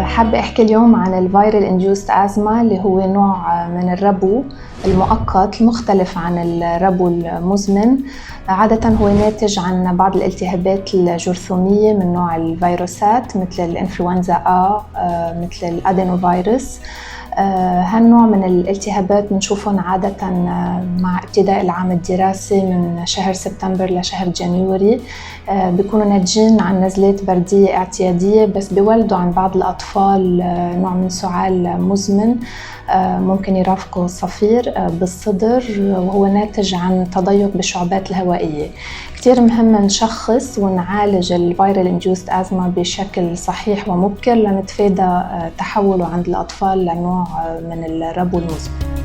حابة أحكي اليوم عن الفيرال انديوست أزمة اللي هو نوع من الربو المؤقت المختلف عن الربو المزمن. عادة هو ناتج عن بعض الالتهابات الجرثومية من نوع الفيروسات مثل الإنفلونزا A، مثل الأدينوفيروس. هالنوع من الالتهابات بنشوفهم عادة مع ابتداء العام الدراسي من شهر سبتمبر لشهر جانيوري. بيكونوا ناتجين عن نزلات بردية اعتيادية، بس بيولدوا عن بعض الأطفال نوع من سعال مزمن ممكن يرافقه صفير بالصدر، وهو ناتج عن تضيق بالشعبات الهوائية. كتير مهم نشخص ونعالج الفيرال انديوست أزمة بشكل صحيح ومبكر لنتفادى تحوله عند الأطفال لنوع من الربو المزمن.